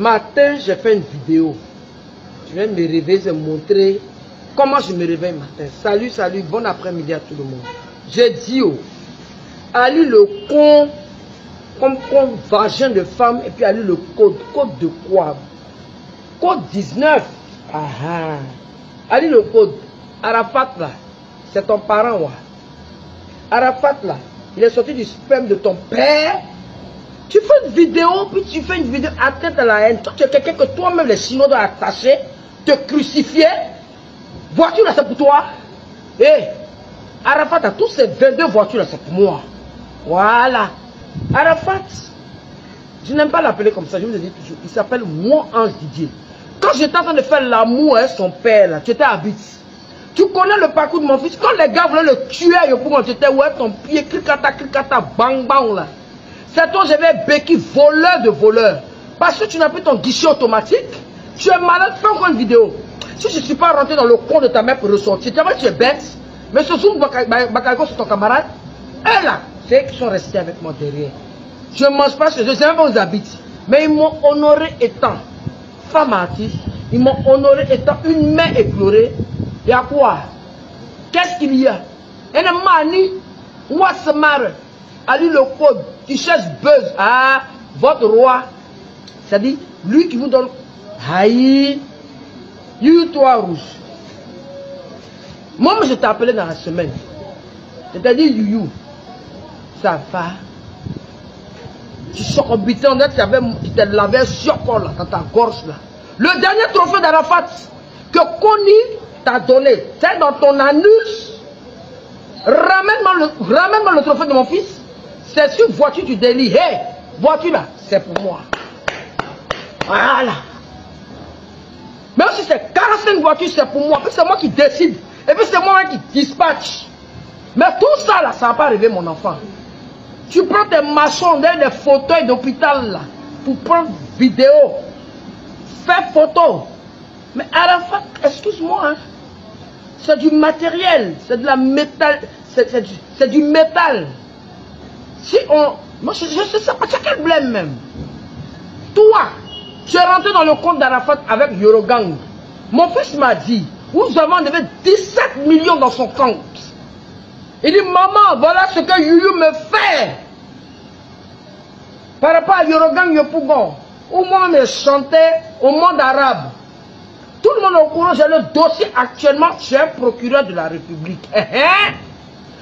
Matin, j'ai fait une vidéo. Je vais me réveiller, je vais montrer comment je me réveille matin. Salut, salut, bon après-midi à tout le monde. J'ai dit, oh, Ali le con, comme vagin de femme, et puis Ali le code. Code de quoi? Code 19. Ah ah. Ali le code. Arafat là, c'est ton parent, ouais. Arafat là, il est sorti du sperme de ton père. Tu fais une vidéo, puis tu fais une vidéo atteinte à la haine. Toi, tu es quelqu'un que toi-même les Chinois doivent attacher, te crucifier. Voiture là, c'est pour toi. Hé, Arafat, tous ces 22 voitures là, c'est pour moi. Voilà. Arafat, je n'aime pas l'appeler comme ça, je vous ai dit toujours, il s'appelle Moi Ange Didier. Quand j'étais en train de faire l'amour avec son père là, tu étais à Bits. Tu connais le parcours de mon fils. Quand les gars voulaient le tuer à Yopougon, j'étais ouais, ton pied, cliquata, bang, bang là. C'est toi, j'avais béquille, voleur de voleur. Parce que tu n'as plus ton guichet automatique. Tu es malade, fais encore une vidéo. Si je ne suis pas rentré dans le compte de ta mère pour ressortir, tu es bête. Mais ce Zoum Bakayoko, c'est ton camarade. Et là, c'est eux qui sont restés avec moi derrière. Je ne mange pas chez eux, je ne sais même pas où ils habitent. Mais ils m'ont honoré étant femme artiste. Ils m'ont honoré étant une mère éplorée. Il y a quoi? Qu'est-ce qu'il y a? Et le mani, moi se marre. Ali le code, tu cherches buzz. Ah, votre roi. C'est-à-dire, lui qui vous donne. Aïe, you toi rouge. Moi, je t'ai appelé dans la semaine. C'est-à-dire, you, ça va. Tu sors au bitin, tu t'es lavé sur là, dans ta gorge là. Le dernier trophée d'Arafat que Kony t'a donné, c'est dans ton anus. Ramène-moi le trophée de mon fils. C'est sur voiture du délit. Hé, voiture là, c'est pour moi. Voilà. Même si c'est 45 voitures, c'est pour moi. Puis c'est moi qui décide. Et puis c'est moi qui dispatche. Mais tout ça là, ça n'a pas arrivé mon enfant. Tu prends tes machins derrière des fauteuils d'hôpital là, pour prendre vidéo. Fais photo. Mais Arafat, excuse-moi, hein. C'est du matériel, c'est de la métal, c'est du métal. Si on... Moi, je ne sais pas, c'est quel blême même. Toi, tu es rentré dans le compte d'Arafat avec Yorogang. Mon fils m'a dit, vous avez enlevé 17 millions dans son compte. Il dit, maman, voilà ce que Youyou me fait. Par rapport à Yorogang Yopougon, où moi je chantais au monde arabe. Tout le monde est au courant, j'ai le dossier actuellement chez un procureur de la République.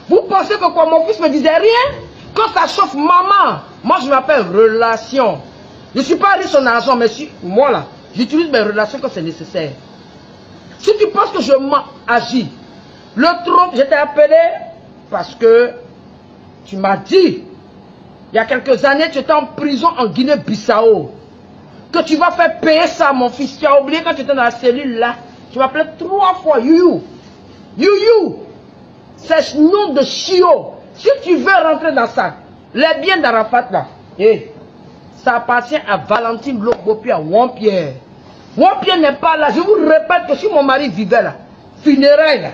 Vous pensez que quoi, mon fils me disait rien? Quand ça chauffe, maman, moi je m'appelle relation. Je ne suis pas riche en argent, mais si, moi là, j'utilise mes relations quand c'est nécessaire. Si tu penses que je m'agis, le trompe, je t'ai appelé parce que tu m'as dit, il y a quelques années, tu étais en prison en Guinée-Bissau. Que tu vas faire payer ça, mon fils. Tu as oublié quand tu étais dans la cellule là. Tu m'appelais 3 fois Youyou. Youyou. C'est nom de chiot. Si tu veux rentrer dans ça, les biens d'Arafat là, ça appartient à Valentine Lokopi, à Wampierre. Wampierre n'est pas là. Je vous répète que si mon mari vivait là, funérailles là,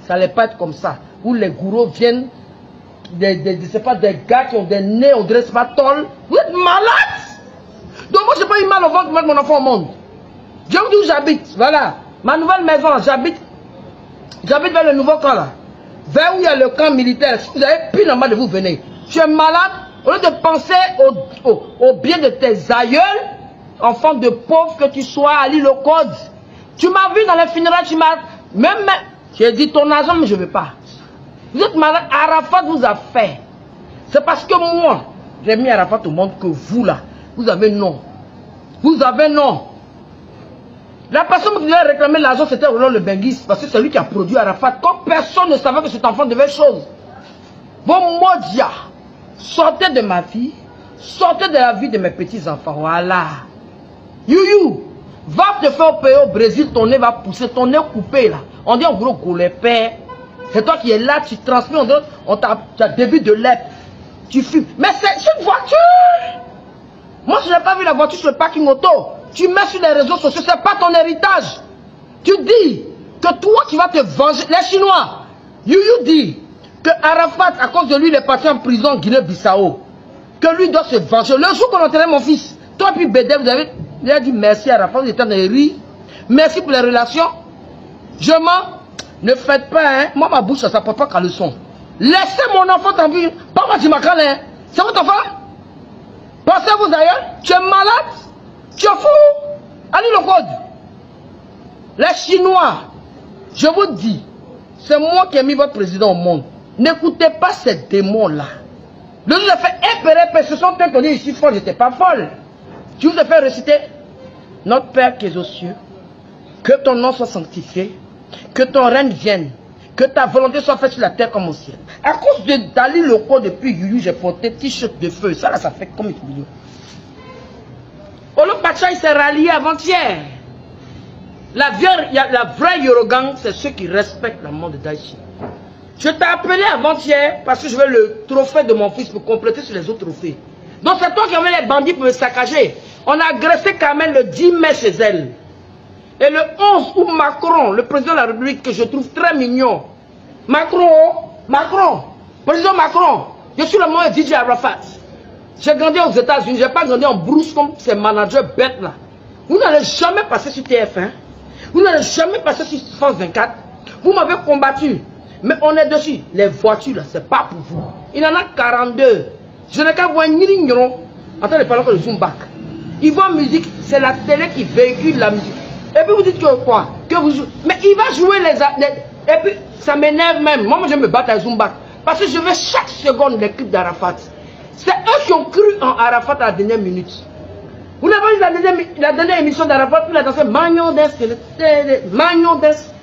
ça allait pas être comme ça. Où les gourous viennent, c'est pas des gars qui ont des nez, on dirait pas tol. Vous êtes malade. Donc moi j'ai pas eu mal au ventre de mettre mon enfant au monde. Je vous dis où j'habite, voilà. Ma nouvelle maison là, j'habite vers le nouveau camp là. Vers où il y a le camp militaire. Si vous avez plus normal de vous venir. Tu es malade, au lieu de penser au bien de tes aïeuls, enfant de pauvre que tu sois, Ali le code. Tu m'as vu dans les funérailles, tu m'as... Même, j'ai dit ton argent, mais je ne veux pas. Vous êtes malade, Arafat vous a fait. C'est parce que moi, j'ai mis Arafat au monde que vous là, vous avez non. Vous avez non. La personne qui devait réclamer l'argent, c'était Roland le Benguis, parce que c'est lui qui a produit Arafat. Quand personne ne savait que cet enfant devait chose. Vos maudias, sortez de ma vie, sortez de la vie de mes petits-enfants. Voilà. Youyou, va te faire payer au Brésil, ton nez va pousser, ton nez coupé là. On dit en gros goulépère. C'est toi qui es là, tu transmets, on t'a début de lèpre. Tu fumes. Mais c'est une voiture. Moi, je n'ai pas vu la voiture sur le parking auto. Tu mets sur les réseaux sociaux, c'est pas ton héritage. Tu dis que toi qui vas te venger. Les Chinois, Youyou dit que Arafat, à cause de lui, il est parti en prison en Guinée-Bissau. Que lui doit se venger. Le jour qu'on enterrait mon fils, toi puis Bédé, vous avez Il a dit merci à Arafat, il était en train de rire. Merci pour les relations. Je mens. Ne faites pas, hein. Moi, ma bouche, ça ne porte pas qu'à leçon. Laissez mon enfant tranquille. Pas moi, tu m'as calé, hein. C'est votre enfant? Pensez-vous d'ailleurs? Tu es malade? Tu es fou? Allez le code. Les Chinois, je vous dis, c'est moi qui ai mis votre président au monde. N'écoutez pas ces démons-là. Le jour où j'ai fait ce sont eux qui ont dit, je suis folle, je n'étais pas folle. Tu vous as fait réciter notre Père qui est aux cieux, que ton nom soit sanctifié, que ton règne vienne, que ta volonté soit faite sur la terre comme au ciel. À cause de Dali Loco depuis Yuyu, j'ai porté t-shirt de feu. Ça là, ça fait combien de millions? Olo Pacha, il s'est rallié avant-hier. La vraie Yorogang, c'est ceux qui respectent la mort de Daichi. Je t'ai appelé avant-hier parce que je veux le trophée de mon fils pour compléter sur les autres trophées. Donc c'est toi qui amènes les bandits pour me saccager. On a agressé Carmen le 10 mai chez elle. Et le 11 août, Macron, le président de la République, que je trouve très mignon. Président Macron, je suis le monde de DJ Arafat. J'ai grandi aux États-Unis, je n'ai pas grandi en brousse comme ces managers bêtes là. Vous n'allez jamais passer sur TF1. Vous n'allez jamais passer sur France 24. Vous m'avez combattu. Mais on est dessus. Les voitures là, c'est pas pour vous. Il y en a 42. Je n'ai qu'à voir ni l'ignorant en train de parler de Zoom back. Ils voient musique, c'est la télé qui véhicule la musique. Et puis vous dites que quoi? Que vous jouez. Mais il va jouer les... Et puis ça m'énerve même. Moi, je me bats à Zoom back. Parce que je veux chaque seconde les clips d'Arafat. C'est eux qui ont cru en Arafat à la dernière minute. Vous n'avez pas vu la dernière émission d'Arafat, il a dansé Magnon Des.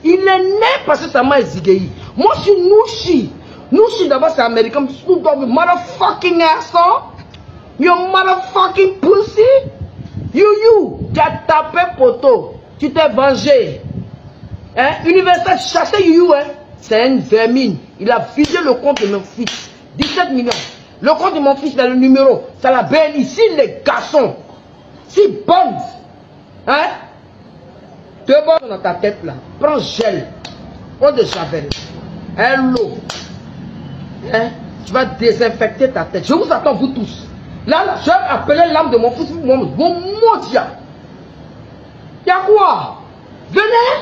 Il est né parce que ça m'a exigé. Moi, je suis Nouchi. Nouchi, d'abord, c'est américain. Motherfucking asshole. You motherfucking pussy. You, tu as tapé poteau. Tu t'es vengé. Hein? Universal, chassé You, hein? C'est une vermine. Il a vidé le compte de mon fils. 17 millions. Le compte de mon fils, c'est le numéro. C'est la belle ici, les garçons. Si bonne. Hein? Deux bonnes dans ta tête là. Prends gel. Eau de javel. L'eau. Hein? Tu vas désinfecter ta tête. Je vous attends, vous tous. Là, je vais appeler l'âme de mon fils. Mon dia. Y'a quoi? Venez.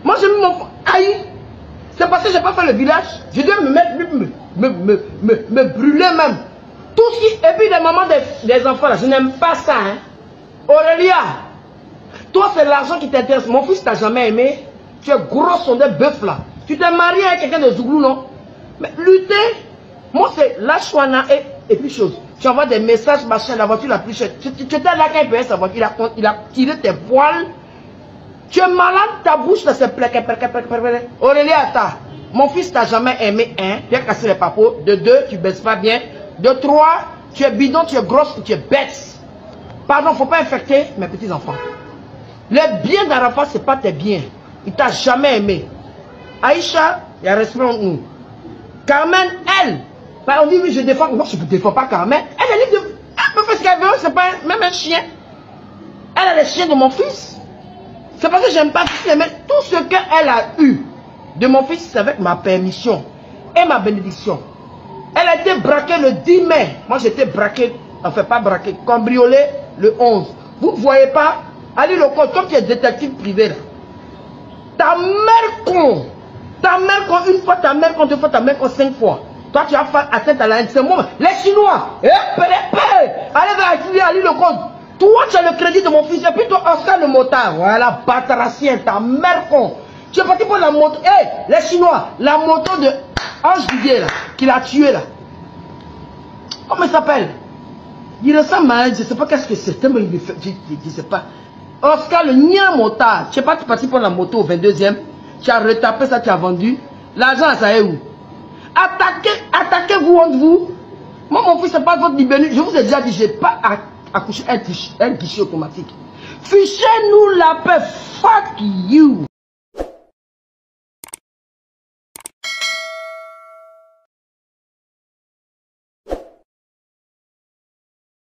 Moi, j'ai mis mon... Aïe. C'est parce que je n'ai pas fait le village. Je dois me mettre, me brûler même. Tout ce qui... Et puis les mamans des enfants là, je n'aime pas ça. Hein. Aurélia, toi c'est l'argent qui t'intéresse. Mon fils t'a jamais aimé. Tu es gros sondé bœuf là. Tu t'es marié avec quelqu'un de Zouglou, non? Mais lutter, moi c'est la chouana et puis chose. Tu envoies des messages, machin, la voiture la plus chère. Tu étais là quand il payait sa voiture, il a tiré tes poils. Tu es malade, ta bouche là c'est plaqué. Aurélia, mon fils t'a jamais aimé, un, tu as cassé les papos. De deux, tu baisses pas bien. De trois, tu es bidon, tu es grosse, tu es bête. Pardon, faut pas infecter mes petits enfants. Les biens d'Arafat, c'est pas tes biens. Il t'a jamais aimé. Aïcha, il y a respect entre nous. Carmen, elle, on dit oui, je défends. Moi, je ne défends pas Carmen. Elle peut faire ce qu'elle veut, c'est pas même un chien. Elle a les chiens de mon fils. C'est parce que j'aime pas mais tout ce qu'elle a eu de mon fils, c'est avec ma permission et ma bénédiction. Elle a été braquée le 10 mai. Moi, j'étais braqué, enfin pas braqué, cambriolé le 11. Vous ne voyez pas? Allez, le code, comme tu es détective privé là. Ta mère con, une fois, ta mère con, deux fois, ta mère con, 5 fois. Toi, tu as fait atteinte à la haine. C'est moi, les Chinois. Allez vers allez le code. Toi, tu as le crédit de mon fils. Et puis toi, Oscar le motard. Voilà, bataracien, ta mère con. Tu es parti pour la moto. Les Chinois, la moto de Ange Didier là, qui l'a tué là. Comment il s'appelle? Il ressemble à, je ne sais pas qu'est-ce que c'est. Je ne sais pas. Oscar le nia motard. Tu es pas parti pour la moto au 22e. Tu as retapé ça, tu as vendu. L'argent, ça est où? Attaquez-vous entre vous. Moi, mon fils, c'est pas votre libéru. Je vous ai déjà dit, je n'ai pas accouché un guichet automatique. Fichez-nous la paix. Fuck you.